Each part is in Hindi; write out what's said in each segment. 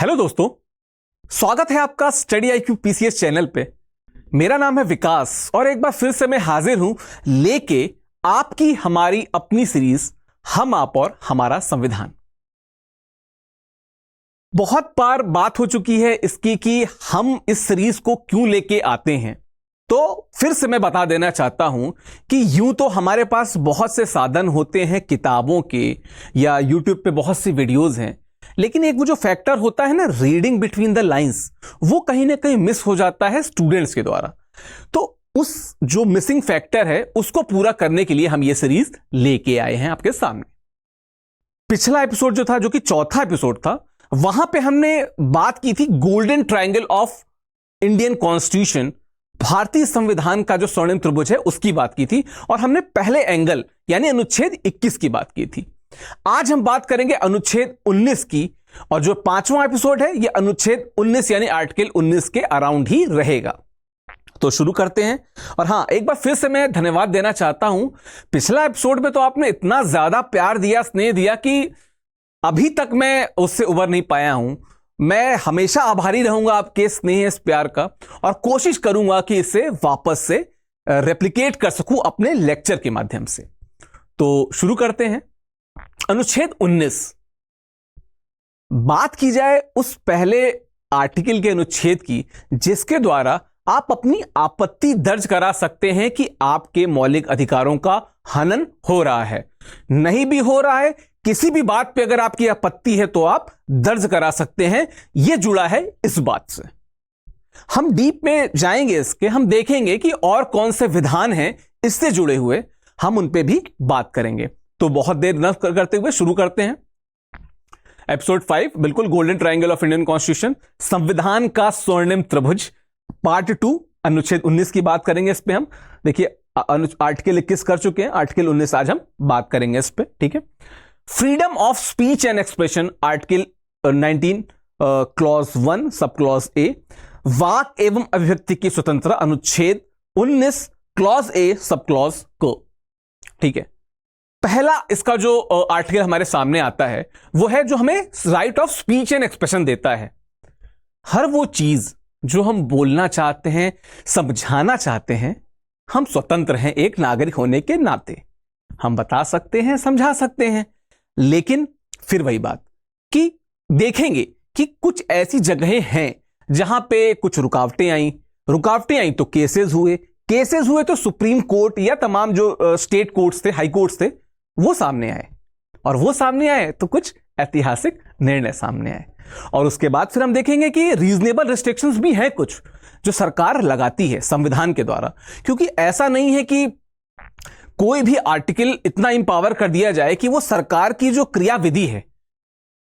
हेलो दोस्तों, स्वागत है आपका स्टडी आईक्यू पीसीएस चैनल पे। मेरा नाम है विकास और एक बार फिर से मैं हाजिर हूं लेके आपकी हमारी अपनी सीरीज हम आप और हमारा संविधान। बहुत बार बात हो चुकी है इसकी कि हम इस सीरीज को क्यों लेके आते हैं, तो फिर से मैं बता देना चाहता हूं कि यूं तो हमारे पास बहुत से साधन होते हैं किताबों के या यूट्यूब पे बहुत सी वीडियोस हैं, लेकिन एक वो जो फैक्टर होता है ना, रीडिंग बिटवीन द लाइंस, वो कहीं ना कहीं मिस हो जाता है स्टूडेंट्स के द्वारा। तो उस जो मिसिंग फैक्टर है उसको पूरा करने के लिए हम ये सीरीज लेके आए हैं आपके सामने। पिछला एपिसोड जो था, जो कि चौथा एपिसोड था, वहां पे हमने बात की थी golden triangle of Indian constitution, भारतीय संविधान का जो स्वर्णिम त्रिभुज है उसकी बात की थी, और हमने पहले एंगल यानी अनुच्छेद 21 की बात की थी। आज हम बात करेंगे अनुच्छेद 19 की, और जो पांचवां एपिसोड है यह अनुच्छेद 19 यानी आर्टिकल 19 के अराउंड ही रहेगा। तो शुरू करते हैं। और हां, एक बार फिर से मैं धन्यवाद देना चाहता हूं। पिछला एपिसोड में तो आपने इतना ज्यादा प्यार दिया, स्नेह दिया कि अभी तक मैं उससे उबर नहीं पाया हूं। मैं हमेशा आभारी रहूंगा आपके स्नेह, इस प्यार का, और कोशिश करूंगा कि इसे वापस से रेप्लिकेट कर सकूं अपने लेक्चर के माध्यम से। तो शुरू करते हैं। अनुच्छेद 19, बात की जाए उस पहले आर्टिकल के अनुच्छेद की जिसके द्वारा आप अपनी आपत्ति दर्ज करा सकते हैं कि आपके मौलिक अधिकारों का हनन हो रहा है। नहीं भी हो रहा है, किसी भी बात पे अगर आपकी आपत्ति है तो आप दर्ज करा सकते हैं। यह जुड़ा है इस बात से। हम डीप में जाएंगे इसके, हम देखेंगे कि और कौन से विधान हैं इससे जुड़े हुए, हम उन पे भी बात करेंगे। तो बहुत देर न करते हुए शुरू करते हैं। एपिसोड 5, बिल्कुल golden triangle of Indian constitution, संविधान का स्वर्णिम त्रिभुज, पार्ट 2, अनुच्छेद 19 की बात करेंगे। इस पे हम देखिए आर्टिकल 21 कर चुके हैं, आर्टिकल 19 आज हम बात करेंगे इस पे, ठीक है। Freedom of speech and expression, article 19 clause 1 सब क्लॉज ए, वाक एवं अभिव्यक्ति की स्वतंत्रता, अनुच्छेद 19 क्लॉज ए सब क्लॉज को, ठीक है। पहला इसका जो आर्टिकल हमारे सामने आता है वो है जो हमें right of speech and expression देता है। हर वो चीज जो हम बोलना चाहते हैं, समझाना चाहते हैं, हम स्वतंत्र हैं एक नागरिक होने के नाते। हम बता सकते हैं, समझा सकते हैं, लेकिन फिर वही बात कि देखेंगे कि कुछ ऐसी जगहें हैं जहां पे कुछ रुकावटें आई तो केसेस हुए तो सुप्रीम कोर्ट या तमाम जो स्टेट कोर्ट्स थे, हाई कोर्ट्स थे, वो सामने आए तो कुछ ऐतिहासिक निर्णय सामने आए। और उसके बाद फिर हम देखेंगे कि रीजनेबल रिस्ट्रिक्शंस भी हैं कुछ जो सरकार लगाती है संविधान के द्वारा, क्योंकि ऐसा नहीं है कि कोई भी आर्टिकल इतना इंपावर कर दिया जाए कि वो सरकार की जो क्रियाविधि है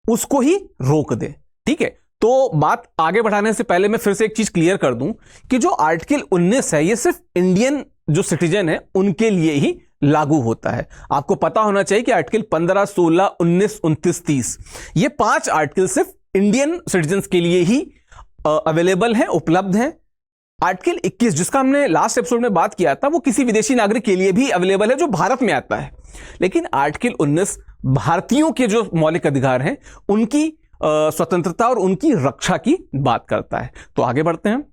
उसको ही रोक दे, ठीक है। तो बात आगे बढ़ाने से पहले मैं फिर से एक चीज क्लियर कर दूं कि जो आर्टिकल 19 है ये सिर्फ इंडियन जो सिटीजन है उनके लिए ही लागू होता है। आपको पता होना चाहिए कि आर्टिकल 15, 16, 19, 29, 30 ये 5 आर्टिकल सिर्फ इंडियन सिटीजन्स के लिए ही अवेलेबल हैं, उपलब्ध हैं। आर्टिकल 21 जिसका हमने लास्ट एपिसोड में बात किया था वो किसी विदेशी नागरिक के लिए भी अवेलेबल है जो भारत में आता है, लेकिन आर्टिकल 19 भारतीयों के जो मौलिक अधिकार हैं उनकी स्वतंत्रता और उनकी रक्षा की बात करता है। तो आगे बढ़ते हैं।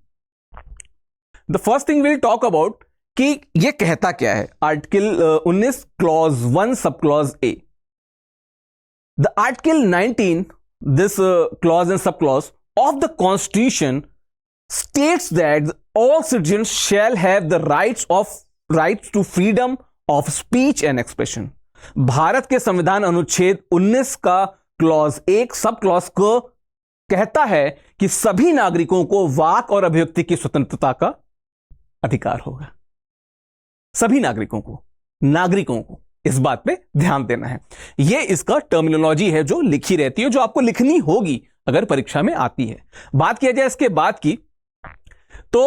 The first thing will talk about कि यह कहता क्या है। आर्टिकल 19 क्लॉज 1 सब clause A, the article 19 this clause and sub clause of the constitution states that all citizens shall have the rights to freedom of speech and expression। Bharat के संविधान अनुच्छेद 19 का क्लॉज 1 सब क्लॉज को कहता है कि सभी नागरिकों को वाक और अभिव्यक्ति की स्वतंत्रता का अधिकार होगा। सभी नागरिकों को इस बात पे ध्यान देना है। यह इसका टर्मिनोलॉजी है जो लिखी रहती है, जो आपको लिखनी होगी अगर परीक्षा में आती है। बात किया जाए इसके बाद की, तो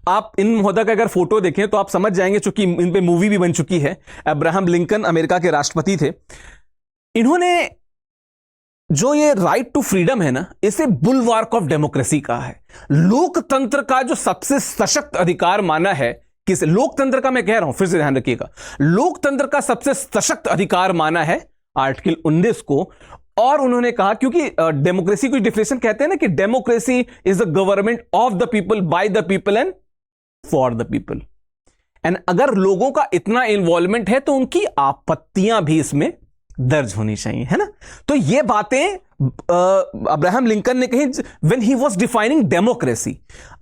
आप इन महोदय का अगर फोटो देखें तो आप समझ जाएंगे, चूंकि इन पे मूवी भी बन चुकी है। अब्राहम लिंकन अमेरिका के राष्ट्रपति थे। इन्होंने जो ये राइट टू फ्रीडम है ना, इसे बुलवार्क ऑफ डेमोक्रेसी कहा है। लोकतंत्र का जो सबसे सशक्त अधिकार माना है, किस लोकतंत्र का मैं कह रहा हूं, फिर से ध्यान रखिएगा, लोकतंत्र का सबसे सशक्त अधिकार माना है आर्टिकल 19 को। और उन्होंने कहा, क्योंकि डेमोक्रेसी की डिफिनेशन कहते हैं ना कि democracy is the government of the people, by the people and for the people. And अगर लोगों का इतना इन्वॉल्वमेंट है तो उनकी आपत्तियां भी इसमें दर्ज होनी चाहिए, है ना। तो ये बातें अब्राहम लिंकन ने कही when he was defining democracy.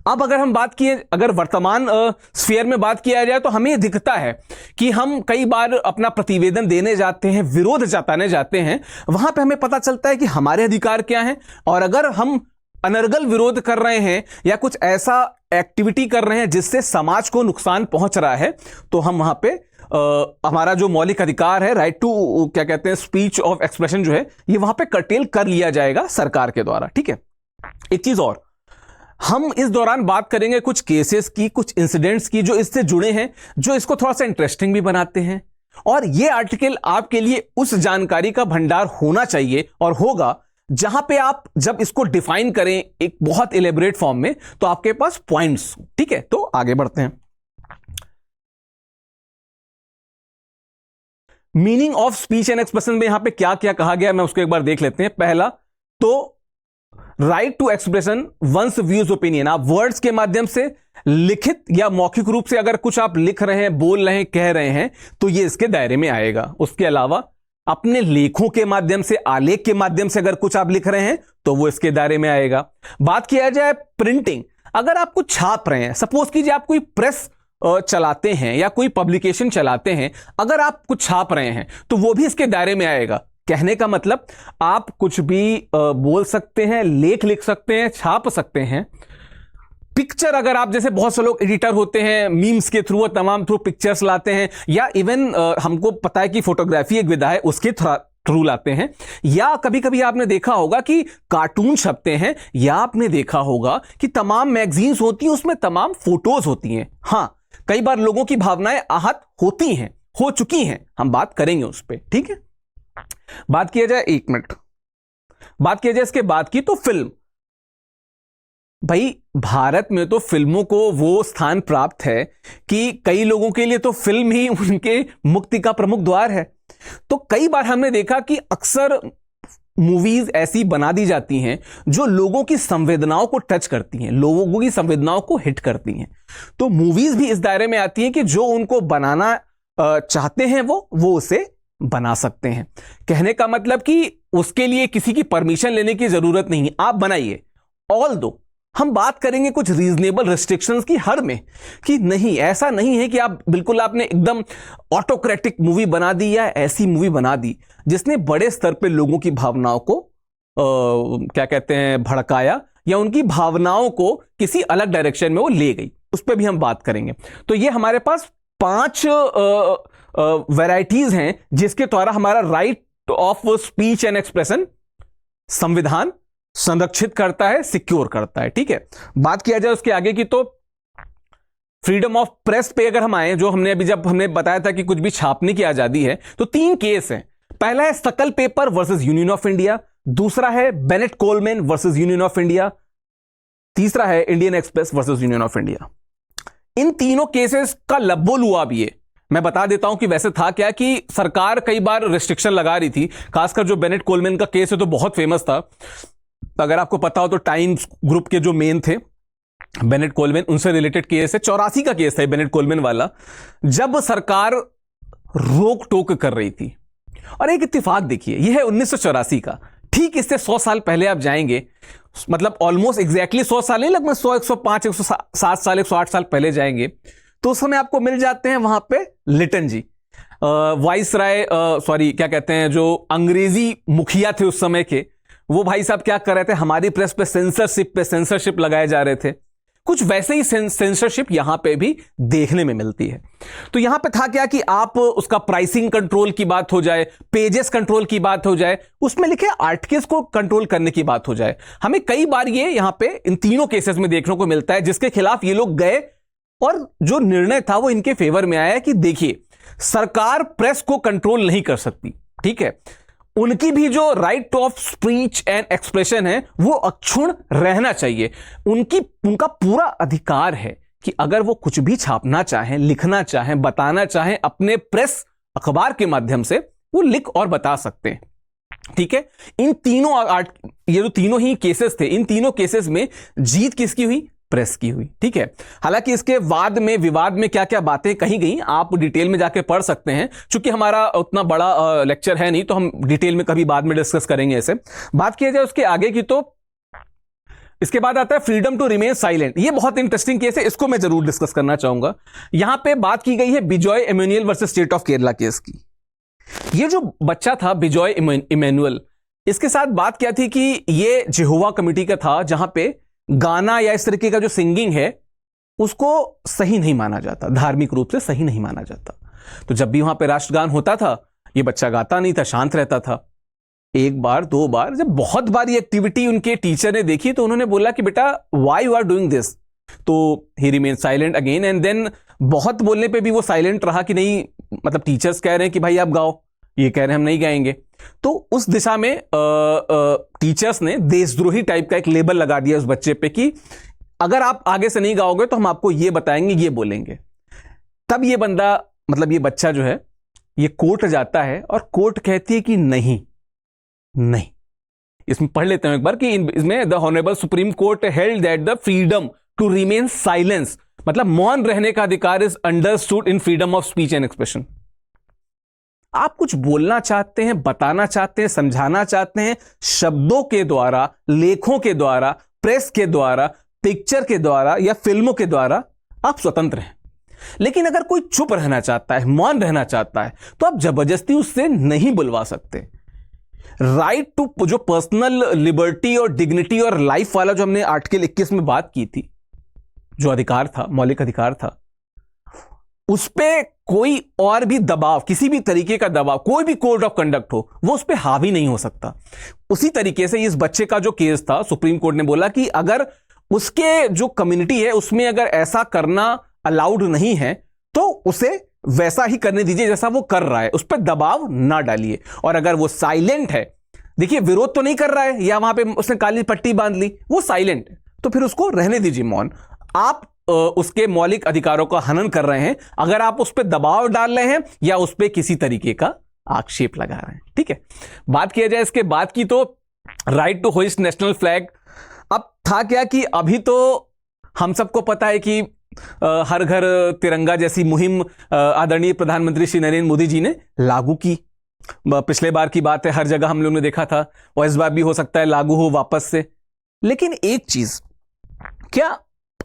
अब अगर हम बात किए, अगर वर्तमान स्फीयर में बात किया जाए, तो हमें दिखता है कि हम कई बार अपना प्रतिवेदन देने जाते हैं, विरोध जताने जाते हैं, वहां पे हमें पता चलता है कि हमारे अधिकार क्या हैं, और अगर हम अनर्गल विरोध कर रहे हैं या कुछ ऐसा एक्टिविटी कर रहे हैं जिससे समाज को नुकसान पहुंच रहा है, तो हम वहां पे हमारा जो मौलिक अधिकार है, राइट टू क्या कहते हैं, स्पीच ऑफ एक्सप्रेशन जो है, ये वहां पे कर्टेल कर लिया जाएगा सरकार के द्वारा। ठीक है। एक चीज और, हम इस दौरान बात करेंगे कुछ केसेस की, कुछ इंसिडेंट्स की जो इससे जुड़े हैं, जो इसको थोड़ा सा इंटरेस्टिंग भी बनाते हैं। और ये आर्टिकल आपके लिए उस जानकारी का भंडार होना चाहिए और होगा जहां पे आप जब इसको डिफाइन करें एक बहुत इलेबोरेट फॉर्म में, तो आपके पास पॉइंट्स। ठीक है, तो आगे बढ़ते हैं। Meaning of speech and expression में यहां पे क्या क्या कहा गया, मैं उसको एक बार देख लेते हैं। पहला तो right to expression one's views opinion. आप वर्ड्स के माध्यम से, लिखित या मौखिक रूप से अगर कुछ आप लिख रहे हैं, बोल रहे हैं, कह रहे हैं, तो ये इसके दायरे में आएगा। उसके अलावा अपने लेखों के माध्यम से, आलेख के माध्यम से अगर कुछ आप लिख रहे हैं तो वो इसके दायरे में आएगा। बात किया जाए प्रिंटिंग, अगर आप कुछ छाप रहे हैं, सपोज कीजिए आप कोई प्रेस चलाते हैं या कोई पब्लिकेशन चलाते हैं, अगर आप कुछ छाप रहे हैं तो वो भी इसके दायरे में आएगा। कहने का मतलब आप कुछ भी बोल सकते हैं, लेख लिख सकते हैं, छाप सकते हैं। पिक्चर, अगर आप, जैसे बहुत से लोग एडिटर होते हैं, मीम्स के थ्रू और तमाम थ्रू पिक्चर्स लाते हैं, या इवन हमको पता है कि फोटोग्राफी एक विधा है, उसके थ्रू लाते हैं, या कभी कभी आपने देखा होगा कि कार्टून छपते हैं, या आपने देखा होगा कि तमाम मैगजीन्स होती हैं, उसमें तमाम फोटोज होती हैं। हाँ, कई बार लोगों की भावनाएं आहत होती हैं, हो चुकी हैं, हम बात करेंगे उस पर। ठीक है। बात किया जाए, एक मिनट, बात किया जाए इसके बाद की, तो फिल्म। भाई भारत में तो फिल्मों को वो स्थान प्राप्त है कि कई लोगों के लिए तो फिल्म ही उनके मुक्ति का प्रमुख द्वार है। तो कई बार हमने देखा कि अक्सर मूवीज ऐसी बना दी जाती हैं जो लोगों की संवेदनाओं को टच करती हैं, लोगों की संवेदनाओं को हिट करती हैं। तो मूवीज भी इस दायरे में आती हैं कि जो उनको बनाना चाहते हैं वो उसे बना सकते हैं। कहने का मतलब कि उसके लिए किसी की परमिशन लेने की जरूरत नहीं, आप बनाइए। ऑल दो हम बात करेंगे कुछ रीजनेबल रिस्ट्रिक्शंस की हर में, कि नहीं, ऐसा नहीं है कि आप बिल्कुल आपने एकदम ऑटोक्रेटिक मूवी बना दी या ऐसी मूवी बना दी जिसने बड़े स्तर पे लोगों की भावनाओं को क्या कहते हैं, भड़काया, या उनकी भावनाओं को किसी अलग डायरेक्शन में वो ले गई। उस पर भी हम बात करेंगे। तो ये हमारे पास 5 वैरायटीज हैं जिसके द्वारा हमारा right of speech and expression संविधान संरक्षित करता है, सिक्योर करता है। ठीक है। बात किया जाए उसके आगे की, तो फ्रीडम ऑफ प्रेस पे अगर हम आए, जो हमने अभी जब हमने बताया था कि कुछ भी छापने की आजादी है, तो 3 केस हैं। पहला है Sakal paper versus union of India, दूसरा है Bennett Coleman versus union of India, तीसरा है Indian Express versus union of India. इन तीनों केसेस का लब्बो-लुआब ये मैं बता देता हूं कि वैसे था क्या, कि सरकार कई बार रिस्ट्रिक्शन लगा रही थी। खासकर जो बेनेट कोलमैन का केस है तो बहुत फेमस था। अगर आपको पता हो तो टाइम्स ग्रुप के जो मेन थे बेनेट कोलमैन, उनसे रिलेटेड केस है। 84 का केस है बेनेट कोलमैन वाला, जब सरकार रोक टोक कर रही थी। और एक इत्तेफाक देखिए, यह है 1984 का। ठीक इससे 100 साल पहले आप जाएंगे, मतलब ऑलमोस्ट एग्जैक्टली 100 साल नहीं, लगभग 100, 105, 107 साल, 108 साल पहले जाएंगे, तो उस समय आपको मिल जाते हैं वहां पे लिटन जी, वाइस राय, सॉरी क्या कहते हैं, जो अंग्रेजी मुखिया थे उस समय के, वो भाई साहब क्या कर रहे थे, हमारी प्रेस पे सेंसरशिप लगाए जा रहे थे। कुछ वैसे ही सेंसरशिप यहां पे भी देखने में मिलती है। तो यहां पे था क्या कि आप उसका प्राइसिंग कंट्रोल की बात हो जाए, पेजेस कंट्रोल की बात हो जाए, उसमें लिखे आर्टिकल्स को कंट्रोल करने की बात हो जाए, हमें कई बार ये यहां पे इन तीनों केसेस में देखने को मिलता है, जिसके खिलाफ ये लोग गए और जो निर्णय था वो इनके फेवर में आया कि देखिए, सरकार प्रेस को कंट्रोल नहीं कर सकती, ठीक है, उनकी भी जो right of speech and expression है वो अक्षुण्ण रहना चाहिए। उनका पूरा अधिकार है कि अगर वो कुछ भी छापना चाहें, लिखना चाहें, बताना चाहें, अपने प्रेस अखबार के माध्यम से वो लिख और बता सकते हैं। ठीक है, इन तीनों ये जो तीनों ही केसेस थे, इन तीनों केसेस में जीत किसकी हुई? प्रेस की हुई। ठीक है, हालांकि इसके बाद में विवाद में क्या क्या बातें कही गई आप डिटेल में जाके पढ़ सकते हैं, क्योंकि हमारा उतना बड़ा लेक्चर है नहीं, तो हम डिटेल में कभी बाद में डिस्कस करेंगे। ऐसे बात किया जाए उसके आगे की, तो इसके बाद आता है फ्रीडम टू रिमेन साइलेंट। ये बहुत इंटरेस्टिंग केस है, इसको मैं जरूर डिस्कस करना चाहूंगा। यहां पे बात की गई है Bijoe Emmanuel versus state of Kerala case की। ये जो बच्चा था बिजॉय इमैनुअल, इसके साथ बात क्या थी कि ये जेहोवा कमिटी का था, जहां पे गाना या इस तरीके का जो सिंगिंग है उसको सही नहीं माना जाता, धार्मिक रूप से सही नहीं माना जाता। तो जब भी वहां पे राष्ट्रगान होता था, ये बच्चा गाता नहीं था, शांत रहता था। एक बार, दो बार, जब बहुत बार ये एक्टिविटी उनके टीचर ने देखी, तो उन्होंने बोला कि बेटा why you are doing this, तो he remain silent again and then. बहुत बोलने पे भी वो साइलेंट रहा कि नहीं, मतलब टीचर्स कह रहे हैं कि भाई आप गाओ, ये कह रहे हैं हम नहीं गाएंगे। तो उस दिशा में टीचर्स ने देशद्रोही टाइप का एक लेबल लगा दिया उस बच्चे पे कि अगर आप आगे से नहीं गाओगे तो हम आपको ये बताएंगे, ये बोलेंगे। तब ये बंदा, मतलब ये बच्चा जो है, ये कोर्ट जाता है और कोर्ट कहती है कि नहीं, इसमें पढ़ लेते हैं एक बार कि इसमें the honourable supreme court held that the freedom to remain silence, मतलब मौन रहने का अधिकार, is understood in freedom of speech and expression. आप कुछ बोलना चाहते हैं, बताना चाहते हैं, समझाना चाहते हैं, शब्दों के द्वारा, लेखों के द्वारा, प्रेस के द्वारा, पिक्चर के द्वारा या फिल्मों के द्वारा आप स्वतंत्र हैं। लेकिन अगर कोई चुप रहना चाहता है, मौन रहना चाहता है, तो आप जबरदस्ती उससे नहीं बुलवा सकते। राइट टू जो पर्सनल लिबर्टी और डिग्निटी और लाइफ वाला जो हमने आर्टिकल 21 में बात की थी, जो अधिकार था, मौलिक अधिकार था, उस पे कोई और भी दबाव, किसी भी तरीके का दबाव, कोई भी कोड ऑफ कंडक्ट हो, वो उस पे हावी नहीं हो सकता। उसी तरीके से इस बच्चे का जो केस था, सुप्रीम कोर्ट ने बोला कि अगर उसके जो कम्युनिटी है उसमें अगर ऐसा करना अलाउड नहीं है, तो उसे वैसा ही करने दीजिए जैसा वो कर रहा है, उस पर दबाव ना डालिए। और अगर वो साइलेंट है, देखिए विरोध तो नहीं कर रहा है, या वहां पे उसने काली पट्टी बांध ली, वो साइलेंट है, तो फिर उसको रहने दीजिए मौन। आप उसके मौलिक अधिकारों का हनन कर रहे हैं अगर आप उस पर दबाव डाल रहे हैं या उस पर किसी तरीके का आक्षेप लगा रहे हैं। ठीक है, बात किया जाए इसके बाद की, तो right to hoist national flag. अब था क्या कि अभी तो हम सबको पता है कि हर घर तिरंगा जैसी मुहिम आदरणीय प्रधानमंत्री श्री नरेंद्र मोदी जी ने लागू की। पिछले बार की बात है, हर जगह हम लोग ने देखा था, और इस बार भी हो सकता है लागू हो वापस से। लेकिन एक चीज, क्या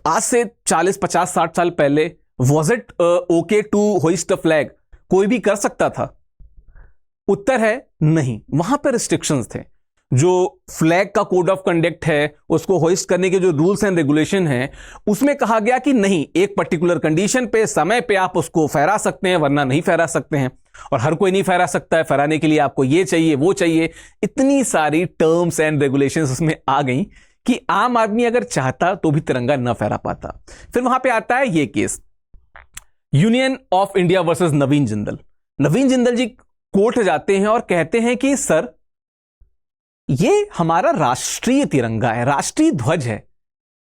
आज से 40, 50, 60 साल पहले was it okay to hoist the flag? कोई भी कर सकता था? उत्तर है नहीं, वहां पर रिस्ट्रिक्शंस थे। जो फ्लैग का कोड ऑफ कंडक्ट है, उसको होइस्ट करने के जो रूल्स एंड रेगुलेशन हैं, उसमें कहा गया कि नहीं, एक पर्टिकुलर कंडीशन पे, समय पे आप उसको फहरा सकते हैं, वरना नहीं फहरा सकते हैं। और हर कोई नहीं फहरा सकता है, फहराने के लिए आपको ये चाहिए, वो चाहिए। इतनी सारी टर्म्स एंड रेगुलेशंस उसमें आ गई कि आम आदमी अगर चाहता तो भी तिरंगा न फहरा पाता। फिर वहां पे आता है ये केस, union of India versus Naveen Jindal. Naveen Jindal ji court जाते हैं और कहते हैं कि सर, ये हमारा राष्ट्रीय तिरंगा है, राष्ट्रीय ध्वज है,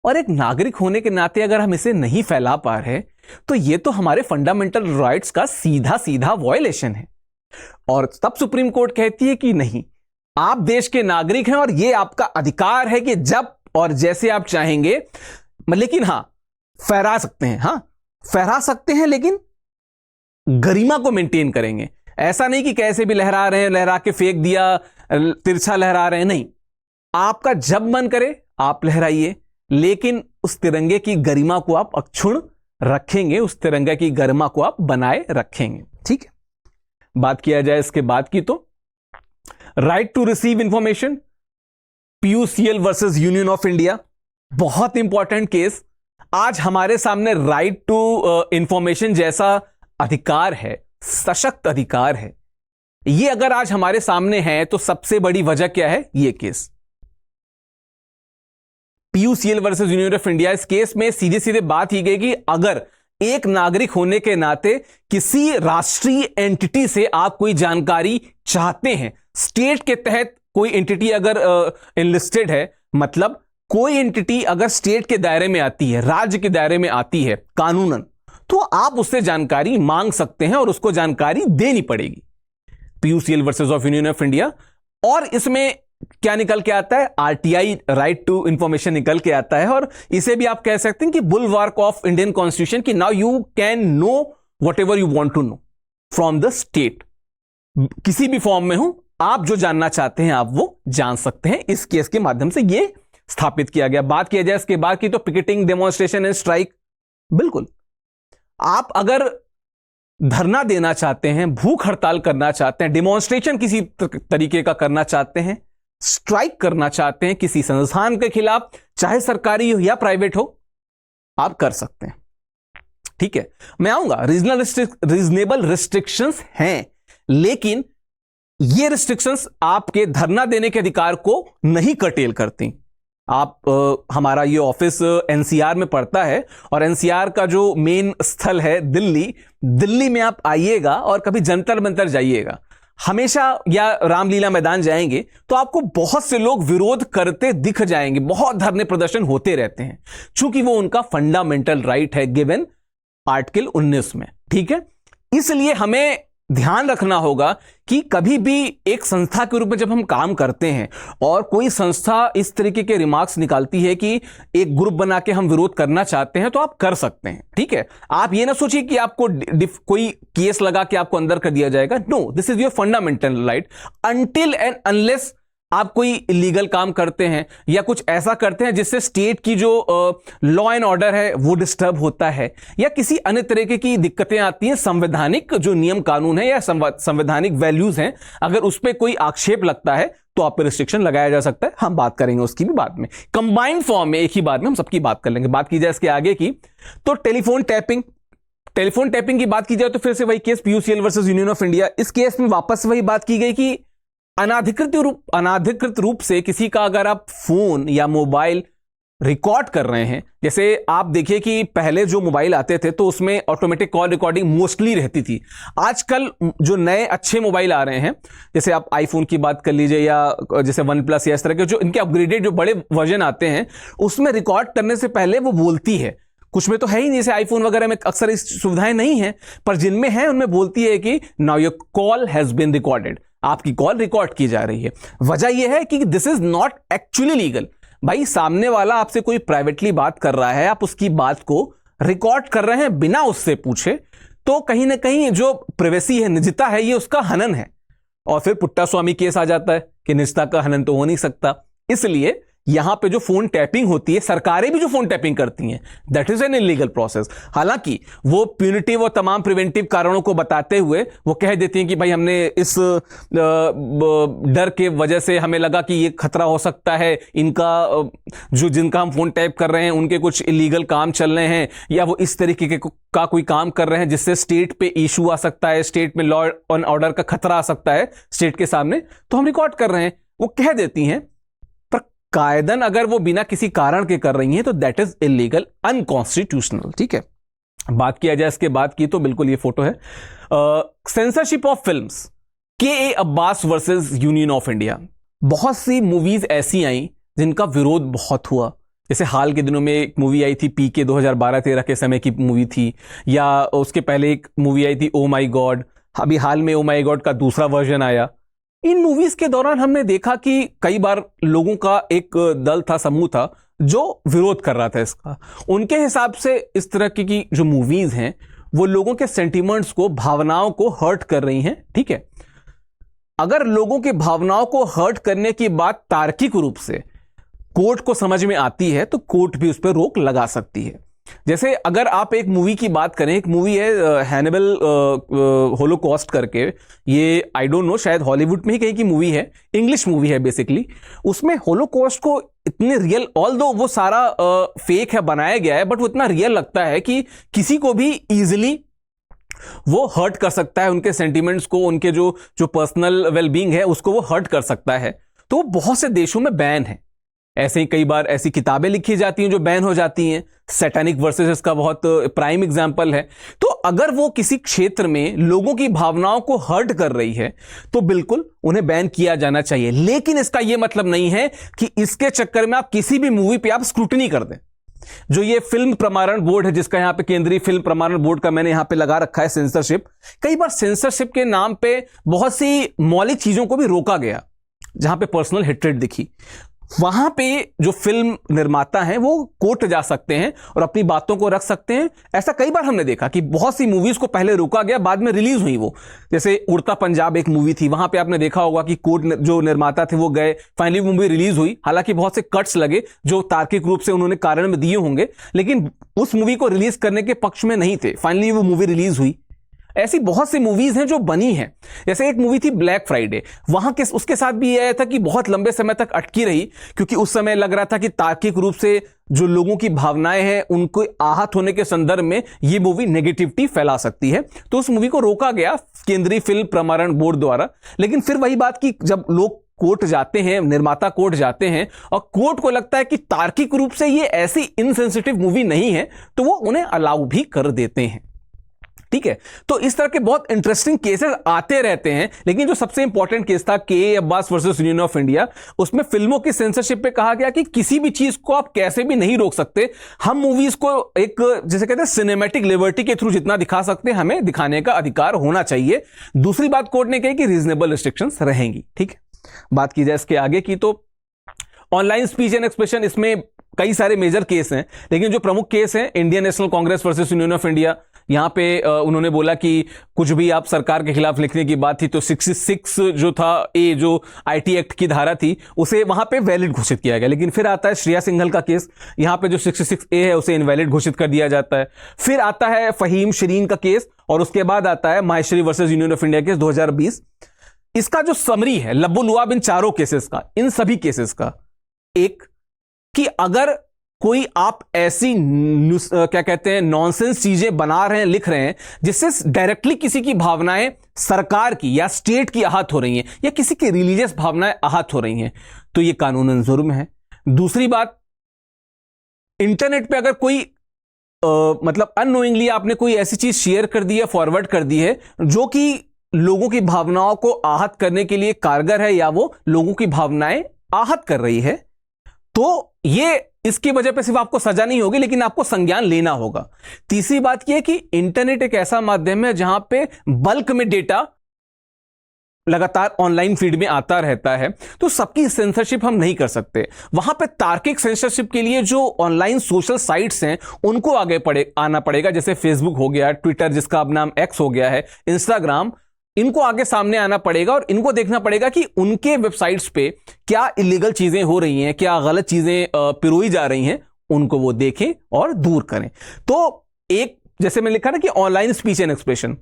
और एक नागरिक होने के नाते अगर हम इसे नहीं फैला पा रहे तो ये तो हमारे फंडामेंटल राइट्स का सीधा सीधा वायलेशन है। और तब सुप्रीम कोर्ट कहती है कि नहीं, आप देश के नागरिक हैं और ये आपका अधिकार है कि जब और जैसे आप चाहेंगे, लेकिन हां, फहरा सकते हैं, हां फहरा सकते हैं, लेकिन गरिमा को मेंटेन करेंगे। ऐसा नहीं कि कैसे भी लहरा रहे हैं, लहरा के फेंक दिया, तिरछा लहरा रहे हैं, नहीं। आपका जब मन करे आप लहराइए, लेकिन उस तिरंगे की गरिमा को आप अक्षुण्ण रखेंगे, उस तिरंगे की गरिमा को आप बनाए रखेंगे। ठीक है, बात किया जाए इसके बाद की, तो right to receive information, PUCL versus union of India, बहुत इंपॉर्टेंट केस। आज हमारे सामने राइट टू इंफॉर्मेशन जैसा अधिकार है, सशक्त अधिकार है, ये अगर आज हमारे सामने है तो सबसे बड़ी वजह क्या है? ये case PUCL versus union of India. इस केस में सीधे सीधे बात ही गई कि अगर एक नागरिक होने के नाते किसी राष्ट्रीय एंटिटी से आप कोई जानकारी चाहते हैं, स्टेट के तहत कोई एंटिटी अगर इनलिस्टेड है, मतलब कोई एंटिटी अगर स्टेट के दायरे में आती है, राज्य के दायरे में आती है कानूनन, तो आप उससे जानकारी मांग सकते हैं और उसको जानकारी देनी पड़ेगी। PUCL versus of union of India और इसमें क्या निकल के आता है? आरटीआई, राइट टू इंफॉर्मेशन निकल के आता है, और इसे भी आप कह सकते हैं कि बुलवार्क ऑफ इंडियन कॉन्स्टिट्यूशन, कि now you can know whatever you want to know from the state. किसी भी फॉर्म में हो, आप जो जानना चाहते हैं आप वो जान सकते हैं। इस केस के माध्यम से ये स्थापित किया गया। बात किया जाए इसके बाद की, तो पिकेटिंग, डेमोन्स्ट्रेशन एंड स्ट्राइक, बिल्कुल आप अगर धरना देना चाहते हैं, भूख हड़ताल करना चाहते हैं, डिमॉन्स्ट्रेशन किसी तरीके का करना चाहते हैं, स्ट्राइक करना चाहते हैं किसी संस्थान के खिलाफ, चाहे सरकारी हो या प्राइवेट हो, आप कर सकते हैं। ठीक है, मैं आऊंगा। रीजनेबल रिस्ट्रिक्शंस हैं, लेकिन ये रिस्ट्रिक्शंस आपके धरना देने के अधिकार को नहीं कर्टेल करती। आप हमारा ये ऑफिस एनसीआर में पड़ता है, और एनसीआर का जो मेन स्थल है दिल्ली में आप आइएगा और कभी जंतर मंतर जाइएगा, हमेशा, या रामलीला मैदान जाएंगे, तो आपको बहुत से लोग विरोध करते दिख जाएंगे। बहुत धरने प्रदर्शन होते रहते हैं, चूंकि वो उनका फंडामेंटल राइट है गिवन आर्टिकल 19 में। ठीक है, इसलिए हमें ध्यान रखना होगा कि कभी भी एक संस्था के रूप में जब हम काम करते हैं और कोई संस्था इस तरीके के रिमार्क्स निकालती है कि एक ग्रुप बना के हम विरोध करना चाहते हैं, तो आप कर सकते हैं। ठीक है, आप ये ना सोचिए कि आपको कोई केस लगा के आपको अंदर कर दिया जाएगा। No, this is your fundamental right. Until and unless आप कोई इलीगल काम करते हैं या कुछ ऐसा करते हैं जिससे स्टेट की जो लॉ एंड ऑर्डर है वो डिस्टर्ब होता है, या किसी अन्य तरीके की दिक्कतें आती हैं, संवैधानिक जो नियम कानून है या संवैधानिक वैल्यूज हैं, अगर उस पर कोई आक्षेप लगता है तो आप पर रिस्ट्रिक्शन लगाया जा सकता है। हम बात करेंगे उसकी भी बाद में, कंबाइंड फॉर्म में, एक ही बात में हम सबकी बात कर लेंगे। बात की जाए इसके आगे की, तो टेलीफोन टैपिंग की बात की जाए तो फिर से वही case, PUCL versus union of India. इस केस में वापस वही बात की गई कि अनाधिकृत रूप से किसी का अगर आप फोन या मोबाइल रिकॉर्ड कर रहे हैं, जैसे आप देखिए कि पहले जो मोबाइल आते थे तो उसमें ऑटोमेटिक कॉल रिकॉर्डिंग मोस्टली रहती थी। आजकल जो नए अच्छे मोबाइल आ रहे हैं, जैसे आप आईफोन की बात कर लीजिए, या जैसे वन प्लस या इस तरह के जो इनके अपग्रेडेड जो बड़े वर्जन आते हैं, उसमें रिकॉर्ड करने से पहले वो बोलती है। कुछ में तो है ही नहीं, जैसे आईफोन वगैरह में अक्सर इस सुविधाएं नहीं है, पर जिनमें है उनमें बोलती है कि now your call has been recorded, आपकी कॉल रिकॉर्ड की जा रही है। वजह यह है कि this is not actually legal. भाई, सामने वाला आपसे कोई प्राइवेटली बात कर रहा है, आप उसकी बात को रिकॉर्ड कर रहे हैं बिना उससे पूछे, तो कहीं ना कहीं जो प्राइवेसी है, निजता है, ये उसका हनन है। और फिर पुट्टा स्वामी केस आ जाता है कि निजता का हनन तो हो नहीं सकता। इसलिए यहां पे जो फोन टैपिंग होती है, सरकारें भी जो फोन टैपिंग करती हैं, that is an illegal process. हालांकि वो प्यूनिटिव और तमाम प्रिवेंटिव कारणों को बताते हुए वो कह देती हैं कि भाई हमने इस डर के वजह से हमें लगा कि ये खतरा हो सकता है, इनका जिनका हम फोन टैप कर रहे हैं उनके कुछ इलीगल काम चल रहे हैं, या वो इस तरीके का कोई काम कर रहे हैं जिससे स्टेट पे इशू आ सकता है, स्टेट में लॉ एंड ऑर्डर का खतरा आ सकता है स्टेट के सामने, तो हम रिकॉर्ड कर रहे हैं। वो कह देती हैं, कायदन अगर वो बिना किसी कारण के कर रही हैं तो दैट इज इलीगल, अनकॉन्स्टिट्यूशनल। ठीक है, बात किया जाए इसके बाद की, तो बिल्कुल ये फोटो है सेंसरशिप ऑफ फिल्म्स, के Abbas versus union of India. बहुत सी मूवीज ऐसी आई जिनका विरोध बहुत हुआ, जैसे हाल के दिनों में एक मूवी आई थी पीके, 2012-13 के समय की मूवी थी, या उसके पहले एक मूवी आई थी ओ माई गॉड, अभी हाल में ओ माई गॉड का दूसरा वर्जन आया। इन मूवीज के दौरान हमने देखा कि कई बार लोगों का एक दल था, समूह था, जो विरोध कर रहा था इसका। उनके हिसाब से इस तरह की जो मूवीज हैं वो लोगों के सेंटिमेंट्स को, भावनाओं को हर्ट कर रही हैं। ठीक है, अगर लोगों के भावनाओं को हर्ट करने की बात तार्किक रूप से कोर्ट को समझ में आती है तो कोर्ट भी उस पर रोक लगा सकती है। जैसे अगर आप एक मूवी की बात करें, एक मूवी है हैनिबल होलोकॉस्ट करके, ये आई डोंट नो, शायद हॉलीवुड में ही कहीं की मूवी है, इंग्लिश मूवी है बेसिकली। उसमें होलोकॉस्ट को इतने रियल, ऑल्दो वो सारा फेक है, बनाया गया है, बट वो इतना रियल लगता है कि किसी को भी इजीली वो हर्ट कर सकता है, उनके सेंटिमेंट्स को, उनके जो पर्सनल वेलबींग है उसको वो हर्ट कर सकता है। तो बहुत से देशों में बैन है। ऐसे ही कई बार ऐसी किताबें लिखी जाती हैं जो बैन हो जाती हैं। सैटेनिक वर्सेस इसका बहुत प्राइम एग्जांपल है। तो अगर वो किसी क्षेत्र में लोगों की भावनाओं को हर्ट कर रही है तो बिल्कुल उन्हें बैन किया जाना चाहिए। लेकिन इसका यह मतलब नहीं है कि इसके चक्कर में आप किसी भी मूवी पे आप स्क्रूटनी कर दें। जो ये फिल्म प्रमाणन बोर्ड है, जिसका यहां पे केंद्रीय फिल्म प्रमाणन बोर्ड का मैंने यहां पे लगा रखा है सेंसरशिप, कई बार सेंसरशिप के नाम पे बहुत सी मौलिक चीजों को भी रोका गया। जहां पे पर्सनल हेट्रेड दिखी, वहां पे जो फिल्म निर्माता हैं वो कोर्ट जा सकते हैं और अपनी बातों को रख सकते हैं। ऐसा कई बार हमने देखा कि बहुत सी मूवीज को पहले रोका गया, बाद में रिलीज हुई वो, जैसे उड़ता पंजाब एक मूवी थी, वहां पे आपने देखा होगा कि कोर्ट जो निर्माता थे वो गए, फाइनली मूवी रिलीज हुई, हालांकि बहुत से कट्स लगे जो तार्किक रूप से उन्होंने कारण में दिए होंगे, लेकिन उस मूवी को रिलीज करने के पक्ष में नहीं थे, फाइनली वो मूवी रिलीज हुई। ऐसी बहुत सी मूवीज हैं जो बनी हैं, जैसे एक मूवी थी ब्लैक फ्राइडे, वहां के उसके साथ भी यह था कि बहुत लंबे समय तक अटकी रही, क्योंकि उस समय लग रहा था कि तार्किक रूप से जो लोगों की भावनाएं हैं उनको आहत होने के संदर्भ में ये मूवी नेगेटिविटी फैला सकती है, तो उस मूवी को रोका गया केंद्रीय फिल्म प्रमाणन बोर्ड द्वारा। लेकिन फिर वही बात कि जब लोग कोर्ट जाते हैं, निर्माता कोर्ट जाते हैं और कोर्ट को लगता है कि तार्किक रूप से ये ऐसी इनसेंसिटिव मूवी नहीं है, तो वो उन्हें अलाउ भी कर देते हैं। ठीक है, तो इस तरह के बहुत इंटरेस्टिंग केसेस आते रहते हैं। लेकिन जो सबसे इंपॉर्टेंट केस था के Abbas versus union of India, उसमें फिल्मों की सेंसरशिप पे कहा गया कि किसी भी चीज को आप कैसे भी नहीं रोक सकते, हम मूवीज को एक जैसे कहते हैं सिनेमैटिक लिबर्टी के थ्रू जितना दिखा सकते हैं हमें दिखाने का अधिकार होना चाहिए। दूसरी बात कोर्ट ने कही कि रीजनेबल रिस्ट्रिक्शंस रहेंगी। ठीक है, बात की जाए इसके आगे की, तो ऑनलाइन स्पीच एंड एक्सप्रेशन, इसमें कई सारे मेजर केस हैं, लेकिन जो प्रमुख केस हैं Indian national Congress versus union of India, यहां पे उन्होंने बोला कि कुछ भी आप सरकार के खिलाफ लिखने की बात थी तो 66 जो था ए, जो आईटी एक्ट की धारा थी, उसे वहां पे वैलिड घोषित किया गया। लेकिन फिर आता है श्रेया सिंघल का केस, यहां पे जो 66 ए है उसे इनवैलिड घोषित कर दिया जाता है। फिर आता है फहीम शरीन का केस और उसके बाद आता है Maheshwari versus union of India case 2020। इसका जो समरी है लब्बो लुआब इन चारों केसेस का, इन सभी केसेस का, एक कि अगर कोई आप ऐसी क्या कहते हैं नॉनसेंस चीजें बना रहे हैं, लिख रहे हैं, जिससे डायरेक्टली किसी की भावनाएं सरकार की या स्टेट की आहत हो रही हैं या किसी की रिलीजियस भावनाएं आहत हो रही हैं, तो यह कानूनन जुर्म है। दूसरी बात, इंटरनेट पे अगर कोई मतलब अननोइंगली आपने कोई ऐसी चीज शेयर कर दी है, फॉरवर्ड कर दी है, जो कि लोगों की भावनाओं को आहत करने के लिए कारगर है या वो लोगों की भावनाएं आहत कर रही है, तो ये इसकी वजह पे सिर्फ आपको सजा नहीं होगी, लेकिन आपको संज्ञान लेना होगा। तीसरी बात यह कि इंटरनेट एक ऐसा माध्यम है जहां पे बल्क में डेटा लगातार ऑनलाइन फीड में आता रहता है, तो सबकी सेंसरशिप हम नहीं कर सकते। वहां पे तार्किक सेंसरशिप के लिए जो ऑनलाइन सोशल साइट्स हैं उनको आगे आना पड़ेगा, जैसे फेसबुक हो गया, ट्विटर जिसका अब नाम एक्स हो गया है, इंस्टाग्राम, इनको आगे सामने आना पड़ेगा और इनको देखना पड़ेगा कि उनके वेबसाइट्स पे क्या इलीगल चीजें हो रही हैं, क्या गलत चीजें पिरोई जा रही हैं, उनको वो देखें और दूर करें। तो एक जैसे मैंने लिखा ना कि ऑनलाइन स्पीच एंड एक्सप्रेशन,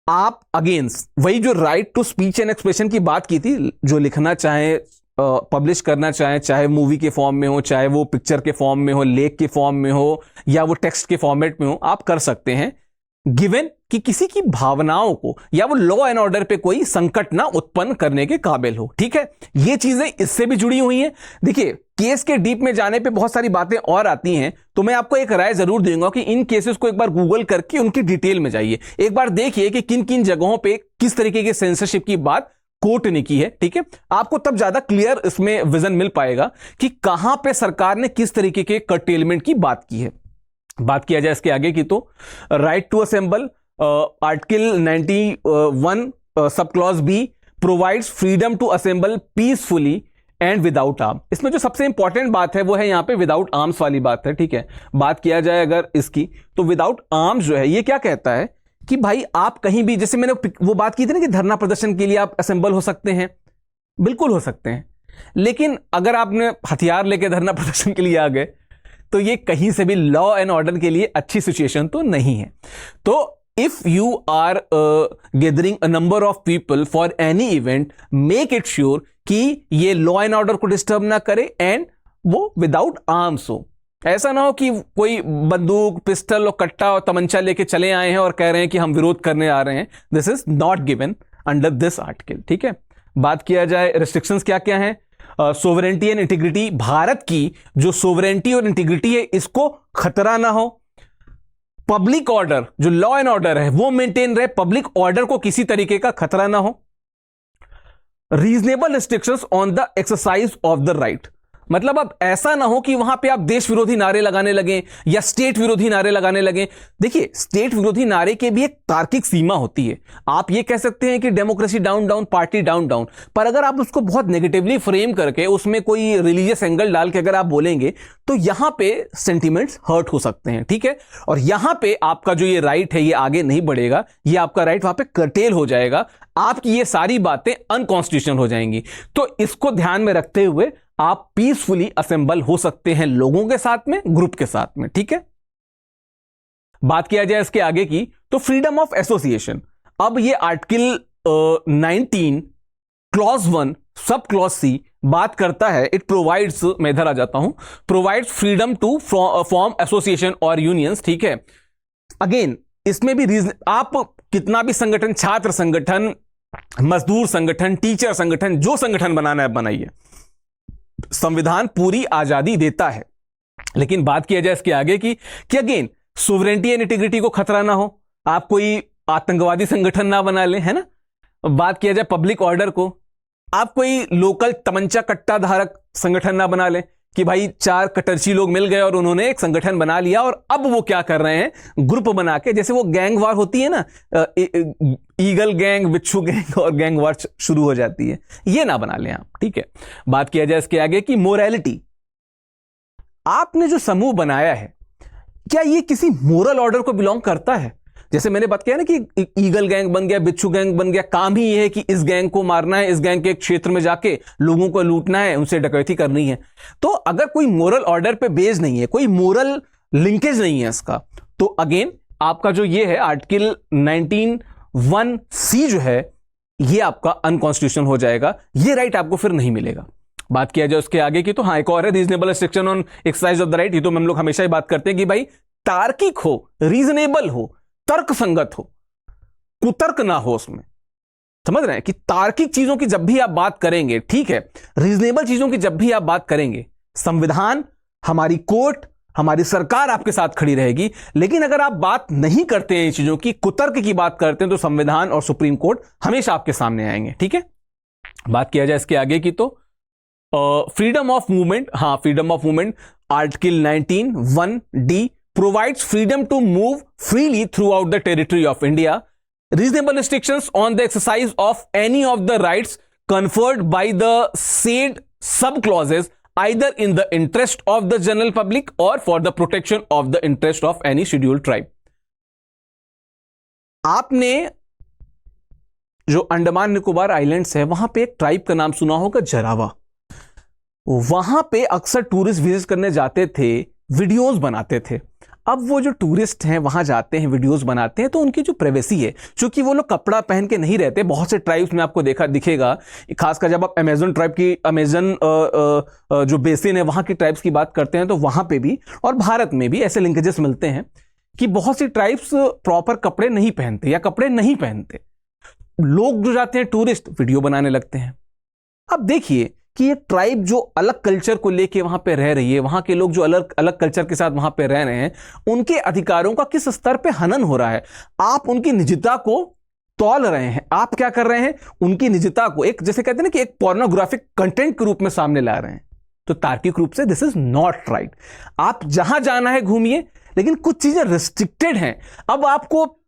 आप अगेंस्ट वही जो right to speech and expression की बात की थी, जो लिखना चाहे, पब्लिश करना चाहे, चाहे मूवी के फॉर्म में हो, चाहे वो पिक्चर के फॉर्म में हो, लेख के फॉर्म में हो या वो टेक्स्ट के फॉर्मेट में हो, आप कर सकते हैं, गिवन कि किसी की भावनाओं को या वो लॉ एंड ऑर्डर पे कोई संकट ना उत्पन्न करने के काबिल हो। ठीक है, ये चीजें इससे भी जुड़ी हुई हैं। देखिए, केस के डीप में जाने पे बहुत सारी बातें और आती हैं, तो मैं आपको एक राय जरूर दूंगा कि इन केसेस को एक बार गूगल करके उनकी डिटेल में जाइए, एक बार देखिए कि किन किन जगहों पे किस तरीके की सेंसरशिप की बात कोर्ट ने की है। ठीक है, आपको तब ज्यादा क्लियर इसमें विजन मिल पाएगा कि कहां पे सरकार ने किस तरीके के कर्टेलमेंट की बात की है। बात किया जाए इसके आगे की, तो right to assemble, article 91 sub clause B provides freedom to assemble peacefully and without arm. इसमें जो सबसे इंपॉर्टेंट बात है वो है यहां पे विदाउट आर्म्स वाली बात है। ठीक है, बात किया जाए अगर इसकी, तो विदाउट आर्म्स जो है ये क्या कहता है कि भाई आप कहीं भी, जैसे मैंने वो बात की थी ना कि धरना प्रदर्शन के लिए आप असेंबल हो सकते हैं, बिल्कुल हो सकते हैं, लेकिन अगर आपने हथियार लेके धरना प्रदर्शन के लिए आ गए तो ये कहीं से भी लॉ एंड ऑर्डर के लिए अच्छी सिचुएशन तो नहीं है। तो if you are gathering a number of people for any event, make it sure कि ये लॉ एंड ऑर्डर को डिस्टर्ब ना करे एंड वो विदाउट आर्म्स हो। ऐसा ना हो कि कोई बंदूक, पिस्टल और कट्टा और तमंचा लेके चले आए हैं और कह रहे हैं कि हम विरोध करने आ रहे हैं। This is not given under this article. ठीक है, बात किया जाए रिस्ट्रिक्शंस क्या क्या हैं। सोवरेंटी एंड इंटीग्रिटी, भारत की जो सोवरेंटी और इंटीग्रिटी है इसको खतरा ना हो। पब्लिक ऑर्डर, जो लॉ एंड ऑर्डर है वो मेंटेन रहे, पब्लिक ऑर्डर को किसी तरीके का खतरा ना हो। Reasonable restrictions on the exercise of the right, मतलब अब ऐसा ना हो कि वहां पे आप देश विरोधी नारे लगाने लगे या स्टेट विरोधी नारे लगाने लगे। देखिए, स्टेट विरोधी नारे के भी एक तार्किक सीमा होती है। आप ये कह सकते हैं कि democracy down down, party down down, पर अगर आप उसको बहुत नेगेटिवली फ्रेम करके उसमें कोई रिलीजियस एंगल डाल के अगर आप बोलेंगे तो यहां पे सेंटिमेंट्स हर्ट हो सकते हैं, ठीक है। और यहां पे आपका जो ये राइट है ये आगे नहीं बढ़ेगा, ये आपका राइट वहां पे कर्टेल हो जाएगा, आपकी ये सारी बातें अनकॉन्स्टिट्यूशनल हो जाएंगी। तो इसको ध्यान में रखते हुए आप पीसफुली असेंबल हो सकते हैं लोगों के साथ में, ग्रुप के साथ में, ठीक है। बात किया जाए इसके आगे की तो फ्रीडम ऑफ एसोसिएशन। अब ये article 19 clause 1 sub clause C बात करता है, इट प्रोवाइड्स, मैं इधर आ जाता हूं, provides freedom to form association और यूनियंस, ठीक है। अगेन इसमें भी रीजन, आप कितना भी संगठन, छात्र संगठन, मजदूर संगठन, टीचर संगठन, जो संगठन बनाना है बनाइए, संविधान पूरी आजादी देता है। लेकिन बात किया जाए इसके आगे की कि अगेन सोवरेंटी एंड इंटीग्रिटी को खतरा ना हो, आप कोई आतंकवादी संगठन ना बना ले, है ना। बात किया जाए पब्लिक ऑर्डर को, आप कोई लोकल तमंचा कट्टा धारक संगठन ना बना ले कि भाई 4 कटरची लोग मिल गए और उन्होंने एक संगठन बना लिया और अब वो क्या कर रहे हैं, ग्रुप बना के, जैसे वो गैंग वार होती है ना, ईगल गैंग, बिच्छू गैंग और गैंग वार शुरू हो जाती है, ये ना बना लें आप, ठीक है। बात किया जाए इसके आगे की मोरालिटी, आपने जो समूह बनाया है क्या ये किसी मोरल ऑर्डर को बिलोंग करता है। जैसे मैंने बात किया ना कि ईगल गैंग बन गया, बिच्छू गैंग बन गया, काम ही ये है कि इस गैंग को मारना है, इस गैंग के क्षेत्र में जाके लोगों को लूटना है, उनसे डकैती करनी है। तो अगर कोई मोरल ऑर्डर पे बेस नहीं है, कोई मोरल लिंकेज नहीं है इसका, तो अगेन आपका जो ये है आर्टिकल 19(1)(c) जो है ये आपका अनकॉन्स्टिट्यूशनल हो जाएगा, ये राइट आपको फिर नहीं मिलेगा। बात किया जाए उसके आगे की तो हाँ, एक और है reasonable restriction on exercise of the right. ये तो हम लोग हमेशा ही बात करते हैं कि भाई तार्किक हो, रीजनेबल हो, तर्क संगत हो, कुतर्क ना हो उसमें, समझ रहे हैं कि तार्किक चीजों की जब भी आप बात करेंगे, ठीक है, रीजनेबल चीजों की जब भी आप बात करेंगे, संविधान, हमारी कोर्ट, हमारी सरकार आपके साथ खड़ी रहेगी। लेकिन अगर आप बात नहीं करते हैं इन चीजों की, कुतर्क की बात करते हैं, तो संविधान और सुप्रीम कोर्ट हमेशा आपके सामने आएंगे, ठीक है। बात किया जाए इसके आगे की तो फ्रीडम ऑफ मूवमेंट, हाँ, freedom of movement article 19(1)(d provides freedom to move freely throughout the territory of India. Reasonable restrictions on the exercise of any of the rights conferred by the said sub-clauses either in the interest of the general public or for the protection of the interest of any scheduled tribe. आपने जो अंडमान निकोबार आइलैंड्स है वहां पे एक ट्राइब का नाम सुना होगा, जरावा। वहां पे अक्सर टूरिस्ट विजिट करने जाते थे, वीडियोस बनाते थे। अब वो जो टूरिस्ट हैं वहां जाते हैं, वीडियोस बनाते हैं, तो उनकी जो प्राइवेसी है, क्योंकि वो लोग कपड़ा पहन के नहीं रहते, बहुत से ट्राइब्स में आपको दिखेगा, खासकर जब आप अमेजन ट्राइब की, अमेजन जो बेसिन है वहां की ट्राइब्स की बात करते हैं, तो वहां पे भी और भारत में भी ऐसे लिंकेजेस मिलते हैं कि बहुत सी ट्राइब्स प्रॉपर कपड़े नहीं पहनते या कपड़े नहीं पहनते। लोग जो जाते हैं टूरिस्ट, वीडियो बनाने लगते हैं। अब देखिए कि ये ट्राइब जो अलग कल्चर को लेके वहां पे रह रही है, वहां के लोग जो अलग अलग कल्चर के साथ वहां पे रह रहे हैं, उनके अधिकारों का किस स्तर पे हनन हो रहा है। आप उनकी निजता को तौल रहे हैं, आप क्या कर रहे हैं, उनकी निजता को एक, जैसे कहते हैं ना कि एक पोर्नोग्राफिक कंटेंट के रूप में सामने ला रहे हैं। तो तार्किक रूप से दिस इज नॉट राइट। आप जहां जाना है घूमिए, लेकिन कुछ चीजें रिस्ट्रिक्टेड हैं। अब आपको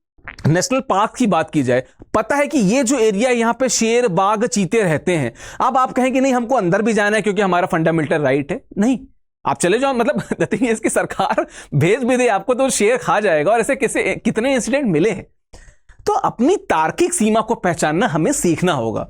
नेशनल पार्क की बात की जाए, पता है कि ये जो एरिया यहां पे शेर, बाघ, चीते रहते हैं। अब आप कहें कि नहीं, हमको अंदर भी जाना है क्योंकि हमारा फंडामेंटल राइट है, नहीं, आप चले जाओ। मतलब इसकी सरकार भेज भी दे आपको तो शेर खा जाएगा, और ऐसे कितने इंसिडेंट मिले हैं। तो अपनी तार्किक सीमा को पहचानना हमें सीखना होगा।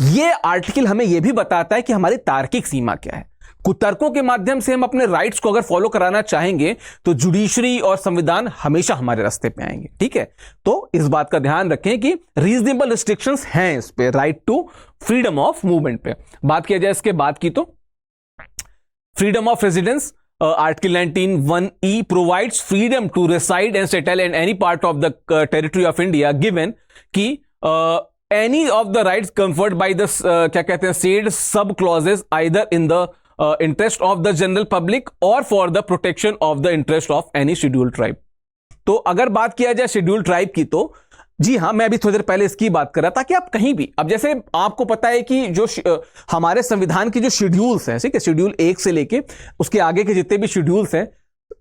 यह आर्टिकल हमें यह भी बताता है कि हमारी तार्किक सीमा क्या है। कुतर्कों के माध्यम से हम अपने राइट्स को अगर फॉलो कराना चाहेंगे तो जुडिशरी और संविधान हमेशा हमारे रास्ते पे आएंगे, ठीक है। तो इस बात का ध्यान रखें कि रीजनेबल रिस्ट्रिक्शंस हैं इस पे, right to freedom of movement पे। बात किया जाए इसके बाद की तो freedom of residence, article 19(1)(e provides freedom to reside and settle in any part of the territory of India given कि any of the rights conferred by the क्या कहते हैं said sub clauses either in the interest of the general public और for the protection of the interest of any scheduled tribe. तो अगर बात किया जाए शेड्यूल्ड ट्राइब की, तो जी हाँ, मैं अभी थोड़ी देर पहले इसकी बात कर रहा था कि आप कहीं भी, अब जैसे आपको पता है कि जो हमारे संविधान की जो शेड्यूल्स हैं, ठीक है, शेड्यूल 1 से लेके उसके आगे के जितने भी शेड्यूल्स हैं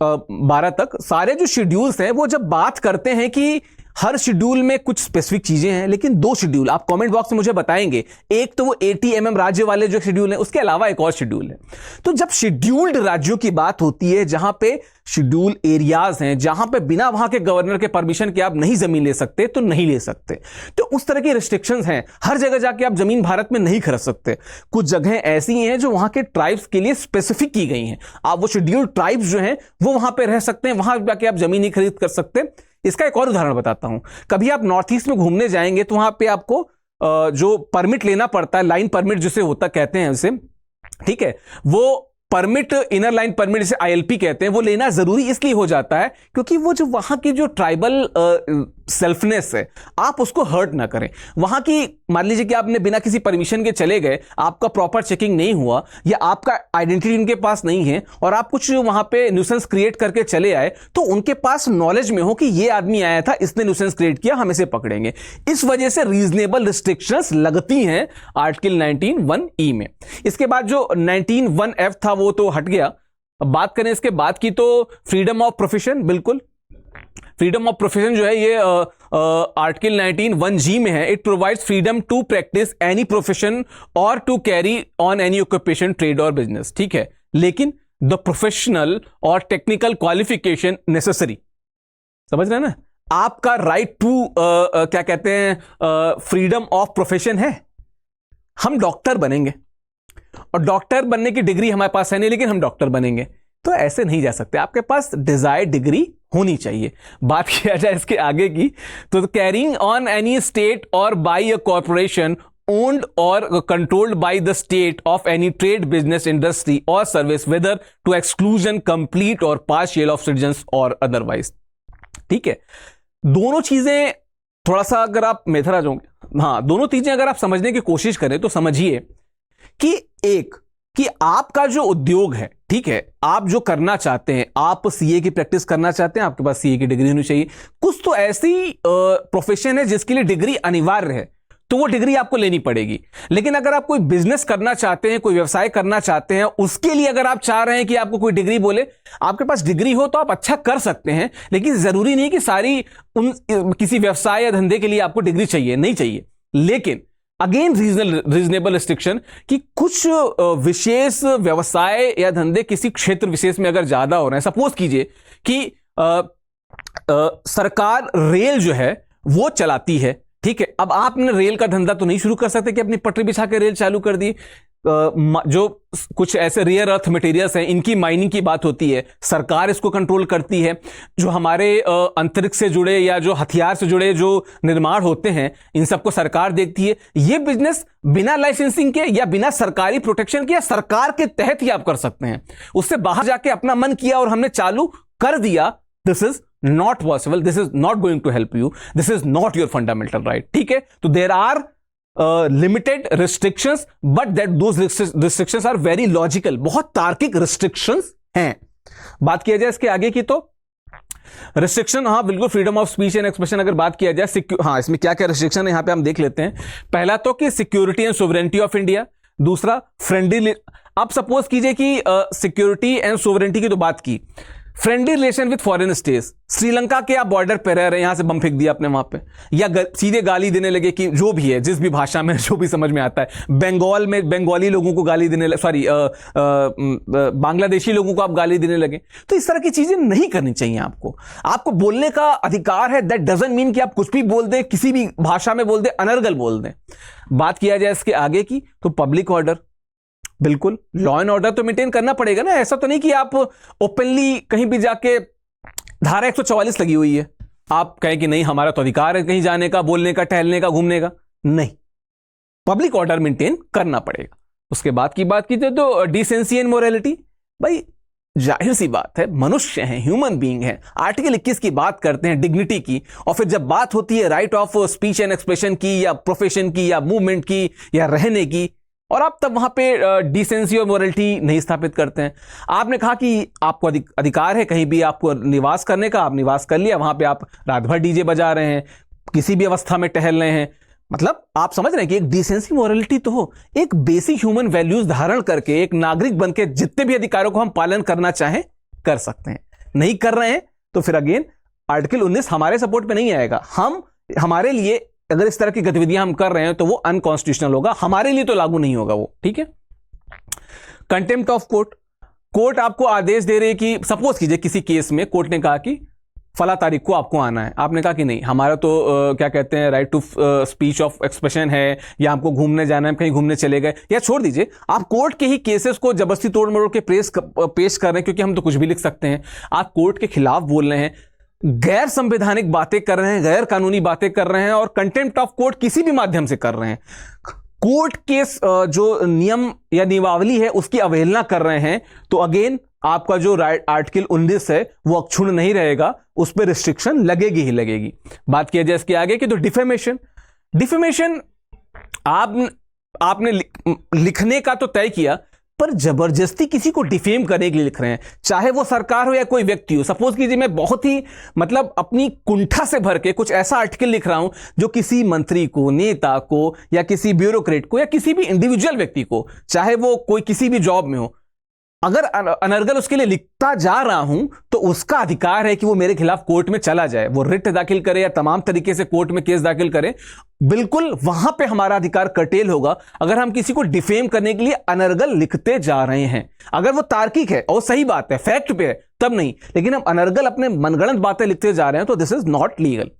12 तक, सारे जो शेड्यूल्स हैं वो जब बात करते हैं कि हर शेड्यूल में कुछ स्पेसिफिक चीजें हैं, लेकिन 2 शेड्यूल आप कमेंट बॉक्स में मुझे बताएंगे, एक तो वो 80 mm राज्य वाले जो शेड्यूल है, उसके अलावा एक और शेड्यूल है। तो जब शेड्यूल्ड राज्यों की बात होती है, जहां पे शेड्यूल एरियाज हैं, जहां पे बिना वहां के गवर्नर के परमिशन के आप नहीं जमीन ले सकते, तो नहीं ले सकते। तो उस तरह की रिस्ट्रिक्शंस हैं, हर जगह जाके आप जमीन भारत में नहीं खरीद सकते। कुछ जगह ऐसी हैं जो वहां के ट्राइब्स के लिए स्पेसिफिक की गई हैं, आप वो शेड्यूल्ड ट्राइब्स जो हैं वो वहां पे रह सकते हैं, वहां जाके आप जमीन नहीं खरीद कर सकते। इसका एक और उदाहरण बताता हूं, कभी आप नॉर्थ ईस्ट में घूमने जाएंगे तो वहां पे आपको जो परमिट लेना पड़ता है, लाइन परमिट जिसे होता कहते हैं उसे, ठीक है, वो परमिट, इनर लाइन परमिट जिसे ILP कहते हैं, वो लेना जरूरी इसलिए हो जाता है क्योंकि वो जो वहां की जो ट्राइबल सेल्फनेस है, आप उसको हर्ट ना करें। वहां की, मान लीजिए कि आपने बिना किसी परमिशन के चले गए, आपका प्रॉपर चेकिंग नहीं हुआ, या आपका आइडेंटिटी उनके पास नहीं है और आप कुछ वहां पे न्यूसेंस क्रिएट करके चले आए, तो उनके पास नॉलेज में हो कि ये आदमी आया था, इसने न्यूसेंस क्रिएट किया, हम इसे पकड़ेंगे। इस वजह से रीजनेबल रिस्ट्रिक्शंस लगती हैं आर्टिकल 19(1)(e) में। इसके बाद जो 19(1)(f) था वो तो हट गया। अब बात करें इसके बाद की, तो फ्रीडम ऑफ प्रोफेशन, बिल्कुल फ्रीडम ऑफ प्रोफेशन जो है ये आर्टिकल 19(1)(g) में है। It provides freedom to practice any profession और to carry on any occupation, trade और बिजनेस, ठीक है, लेकिन द प्रोफेशनल और टेक्निकल क्वालिफिकेशन नेसेसरी, समझ रहे हैं ना, आपका राइट टू क्या कहते हैं, फ्रीडम ऑफ प्रोफेशन है। हम डॉक्टर बनेंगे और डॉक्टर बनने की डिग्री हमारे पास है नहीं, लेकिन हम डॉक्टर बनेंगे, तो ऐसे नहीं जा सकते, आपके पास डिजायर्ड डिग्री होनी चाहिए। बात किया जाए इसके आगे की, तो कैरिंग ऑन एनी स्टेट और by a corporation owned or controlled by the state of any trade, business, industry or service, whether to exclusion complete or partial of citizens or otherwise, ठीक है। दोनों चीजें थोड़ा सा अगर आप मेथरा जाओगे, हाँ, दोनों चीजें अगर आप समझने की कोशिश करें तो समझिए कि एक, कि आपका जो उद्योग है, ठीक है, आप जो करना चाहते हैं, आप सीए की प्रैक्टिस करना चाहते हैं, आपके पास सीए की डिग्री होनी चाहिए। कुछ तो ऐसी प्रोफेशन है जिसके लिए डिग्री अनिवार्य है, तो वो डिग्री आपको लेनी पड़ेगी। लेकिन अगर आप कोई बिजनेस करना चाहते हैं, कोई व्यवसाय करना चाहते हैं, उसके लिए अगर आप चाह रहे हैं कि आपको कोई डिग्री बोले, आपके पास डिग्री हो तो आप अच्छा कर सकते हैं, लेकिन जरूरी नहीं कि सारी किसी व्यवसाय या धंधे के लिए आपको डिग्री चाहिए, नहीं चाहिए। लेकिन अगेन रीजनेबल रिस्ट्रिक्शन कि कुछ विशेष व्यवसाय या धंधे किसी क्षेत्र विशेष में अगर ज्यादा हो रहे हैं, सपोज कीजिए कि सरकार रेल जो है वो चलाती है, ठीक है, अब आपने रेल का धंधा तो नहीं शुरू कर सकते कि अपनी पटरी बिछा के रेल चालू कर दी। जो कुछ ऐसे रेयर अर्थ मटेरियल्स हैं, इनकी माइनिंग की बात होती है, सरकार इसको कंट्रोल करती है। जो हमारे अंतरिक्ष से जुड़े या जो हथियार से जुड़े जो निर्माण होते हैं, इन सबको सरकार देखती है। ये बिजनेस बिना लाइसेंसिंग के या बिना सरकारी प्रोटेक्शन के या सरकार के तहत ही आप कर सकते हैं। उससे बाहर जाके अपना मन किया और हमने चालू कर दिया, this is not possible, this is not going to help you, this is not your fundamental right, ठीक है। तो there are limited restrictions, but that those restrictions are very logical, बहुत तार्किक restrictions हैं। बात किया जाए इसके आगे की, तो रिस्ट्रिक्शन, हाँ बिल्कुल, freedom of speech and expression अगर बात किया जाए, हाँ, इसमें क्या क्या रिस्ट्रिक्शन है यहां पे हम देख लेते हैं। पहला तो कि security and sovereignty of India, दूसरा फ्रेंडली, आप सपोज कीजिए कि सिक्योरिटी एंड सोवरेनिटी की तो बात की, friendly relation with foreign states, Sri Lanka के आप बॉर्डर पे रह रहे हैं, यहां से बम फेंक दिया आपने वहां पे, या सीधे गाली देने लगे, कि जो भी है, जिस भी भाषा में जो भी समझ में आता है, बंगाल में बंगाली लोगों को गाली देने लगे, सॉरी बांग्लादेशी लोगों को आप गाली देने लगे, तो इस तरह की चीजें नहीं करनी चाहिए। आपको बोलने का अधिकार है, दैट डजंट मीन कि आप कुछ भी बोल दें, किसी भी भाषा में बोल दें, अनर्गल बोल दें। बात किया जाए इसके आगे की, तो पब्लिक ऑर्डर, बिल्कुल लॉ एंड ऑर्डर तो मेंटेन करना पड़ेगा ना। ऐसा तो नहीं कि आप ओपनली कहीं भी जाके धारा 144 लगी हुई है, आप कहें कि नहीं हमारा तो अधिकार है कहीं जाने का, बोलने का, टहलने का, घूमने का, नहीं, पब्लिक ऑर्डर मेंटेन करना पड़ेगा। उसके बाद की बात की तो डिसेंसी एंड मोरालिटी, भाई जाहिर सी बात है, मनुष्य हैं, ह्यूमन बीइंग है, आर्टिकल 21 की बात करते हैं, डिग्निटी की, और फिर जब बात होती है right of speech and expression की, या प्रोफेशन की, या मूवमेंट की, या रहने की, और आप तब वहां पे डिसेंसी और मोरालिटी नहीं स्थापित करते हैं। आपने कहा कि आपको अधिकार है कहीं भी आपको निवास करने का, आप निवास कर लिया, वहां पे आप रात भर डीजे बजा रहे हैं, किसी भी अवस्था में टहल रहे हैं, मतलब आप समझ रहे हैं कि एक डिसेंसी मोरालिटी तो हो, एक बेसिक ह्यूमन वैल्यूज धारण करके एक नागरिक बन के जितने भी अधिकारों को हम पालन करना चाहें कर सकते हैं। नहीं कर रहे हैं तो फिर अगेन आर्टिकल 19 हमारे सपोर्ट पे नहीं आएगा। हमारे लिए अगर इस तरह की गतिविधियां हम कर रहे हैं तो वो अनकॉन्स्टिट्यूशनल होगा, हमारे लिए तो लागू नहीं होगा वो, ठीक है। कंटेम्प्ट ऑफ कोर्ट, कोर्ट आपको आदेश दे रही है कि सपोज कीजिए किसी केस में कोर्ट ने कहा कि फला तारीख को आपको आना है, आपने कहा कि नहीं हमारा तो क्या कहते हैं right to speech of expression है, या हमको घूमने जाना है, कहीं घूमने चले गए, या छोड़ दीजिए आप कोर्ट के ही केसेस को जबरदस्ती तोड़ मरोड़ के पेश कर रहे हैं, क्योंकि हम तो कुछ भी लिख सकते हैं। आप कोर्ट के खिलाफ बोल रहे हैं, गैर संवैधानिक बातें कर रहे हैं, गैर कानूनी बातें कर रहे हैं, और कंटेम्प्ट ऑफ कोर्ट किसी भी माध्यम से कर रहे हैं, कोर्ट के जो नियम या नियमावली है उसकी अवहेलना कर रहे हैं, तो अगेन आपका जो आर्टिकल 19 है वो अक्षुण्ण नहीं रहेगा, उस पर रिस्ट्रिक्शन लगेगी ही लगेगी। बात किया जाए इसके आगे कि तो डिफेमेशन आपने लिखने का तो तय किया, पर जबरदस्ती किसी को डिफेम करने के लिए लिख रहे हैं, चाहे वो सरकार हो या कोई व्यक्ति हो। सपोज कीजिए मैं बहुत ही मतलब अपनी कुंठा से भर के कुछ ऐसा आर्टिकल लिख रहा हूं जो किसी मंत्री को, नेता को, या किसी ब्यूरोक्रेट को, या किसी भी इंडिविजुअल व्यक्ति को, चाहे वो कोई किसी भी जॉब में हो, अगर अनर्गल उसके लिए लिखता जा रहा हूं तो उसका अधिकार है कि वो मेरे खिलाफ कोर्ट में चला जाए, वो रिट दाखिल करे या तमाम तरीके से कोर्ट में केस दाखिल करे, बिल्कुल वहां पे हमारा अधिकार कर्टेल होगा अगर हम किसी को डिफेम करने के लिए अनर्गल लिखते जा रहे हैं। अगर वो तार्किक है और सही बात है, फैक्ट पे है, तब नहीं, लेकिन हम अनर्गल अपने मनगढ़ंत बातें लिखते जा रहे हैं तो दिस इज नॉट लीगल।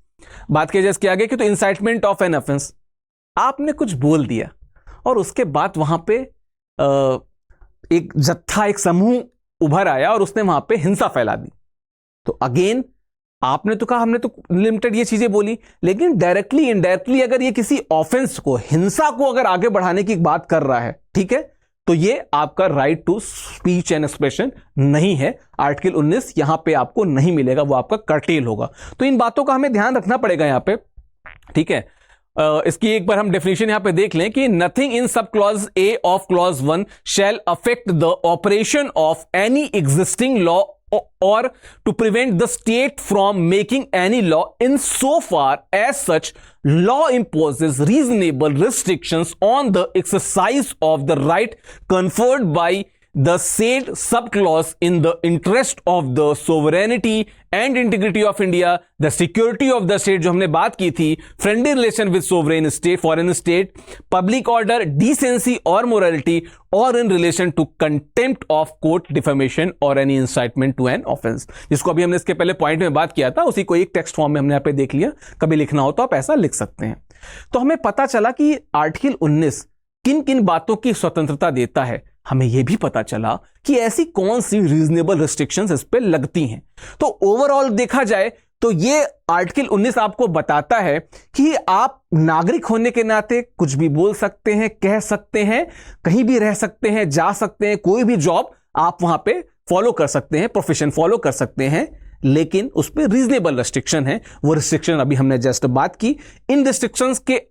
बात किया जाए इसके आगे कि तो इंसाइटमेंट ऑफ एन ऑफेंस, आपने कुछ बोल दिया और उसके बाद वहां पे एक जत्था, एक समूह उभर आया और उसने वहां पे हिंसा फैला दी, तो अगेन आपने तो कहा हमने तो लिमिटेड ये चीजें बोली, लेकिन डायरेक्टली इनडायरेक्टली अगर ये किसी ऑफेंस को, हिंसा को अगर आगे बढ़ाने की बात कर रहा है, ठीक है, तो ये आपका right to speech and expression नहीं है। आर्टिकल 19 यहां पे आपको नहीं मिलेगा, वो आपका कर्टेल होगा। तो इन बातों का हमें ध्यान रखना पड़ेगा यहां पे, ठीक है। इसकी एक बार हम डेफिनेशन यहां पे देख लें कि nothing in sub clause A of clause 1 shall affect the operation of any existing law or to prevent the state from making any law in so far as such law imposes reasonable restrictions on the exercise of the right conferred by the said subclause in the interest of the sovereignty and integrity of India, the security of the state जो हमने बात की थी, friendly relation with sovereign state, foreign state, public order, decency or morality, or in relation to contempt of court, defamation or any incitement to an offense, जिसको अभी हमने इसके पहले पॉइंट में बात किया था, उसी को एक टेक्स्ट फॉर्म में हमने यहाँ पे देख लिया। कभी लिखना हो तो आप ऐसा लिख सकते हैं। तो हमें पता चला कि आर्टिकल 19 किन किन बातों की स्वतंत्रता देता है। हमें यह भी पता चला कि ऐसी कौन सी रीजनेबल रिस्ट्रिक्शंस इस पे लगती हैं। तो ओवरऑल देखा जाए तो ये आर्टिकल 19 आपको बताता है कि आप नागरिक होने के नाते कुछ भी बोल सकते हैं, कह सकते हैं, कहीं भी रह सकते हैं, जा सकते हैं, कोई भी जॉब आप वहां पे फॉलो कर सकते हैं, प्रोफेशन फॉलो कर सकते हैं, लेकिन उस पर रीजनेबल रिस्ट्रिक्शन है। वो रिस्ट्रिक्शन अभी हमने जस्ट बात की। इन रिस्ट्रिक्शंस के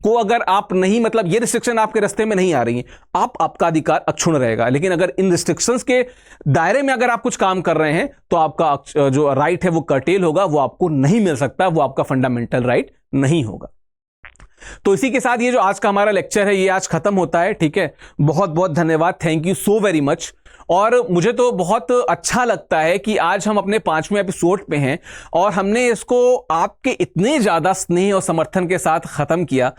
को अगर आप नहीं, मतलब ये रिस्ट्रिक्शन आपके रास्ते में नहीं आ रही है, आपका अधिकार अक्षुण्ण रहेगा। लेकिन अगर इन रिस्ट्रिक्शंस के दायरे में अगर आप कुछ काम कर रहे हैं तो आपका जो राइट है वो कर्टेल होगा, वो आपको नहीं मिल सकता, वो आपका फंडामेंटल राइट नहीं होगा। तो इसी के साथ ये जो आज का हमारा लेक्चर है ये आज खत्म होता है, ठीक है। बहुत बहुत धन्यवाद, thank you so very much. और मुझे तो बहुत अच्छा लगता है कि आज हम अपने 5वें एपिसोड पे हैं और हमने इसको आपके इतने ज्यादा स्नेह और समर्थन के साथ खत्म किया।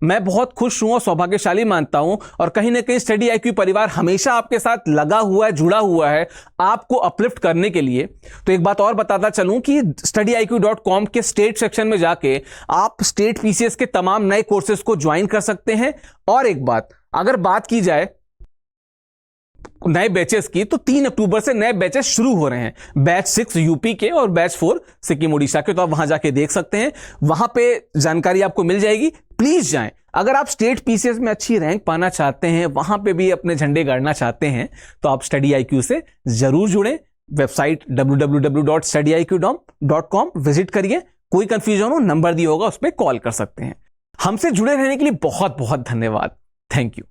मैं बहुत खुश हूं और सौभाग्यशाली मानता हूं, और कहीं ना कहीं स्टडी आईक्यू परिवार हमेशा आपके साथ लगा हुआ है, जुड़ा हुआ है आपको अपलिफ्ट करने के लिए। तो एक बात और बताता चलूं कि studiiq.com के स्टेट सेक्शन में जाके आप स्टेट पीसीएस के तमाम नए कोर्सेज को ज्वाइन कर सकते हैं। और एक बात, अगर बात की जाए नए बैचेस की, तो 3 अक्टूबर से नए बैचेस शुरू हो रहे हैं, बैच 6 यूपी के और बैच 4 सिक्किम उड़ीसा के। तो आप वहां जाके देख सकते हैं, वहां पे जानकारी आपको मिल जाएगी। प्लीज जाएं। अगर आप स्टेट पीसीएस में अच्छी रैंक पाना चाहते हैं, वहां पे भी अपने झंडे गाड़ना चाहते हैं, तो आप स्टडी आईक्यू से जरूर जुड़ें। वेबसाइट www.studiiq.com विजिट करिए। कोई कंफ्यूजन हो, नंबर दिया होगा, उस पर कॉल कर सकते हैं। हमसे जुड़े रहने के लिए बहुत बहुत धन्यवाद। Thank you.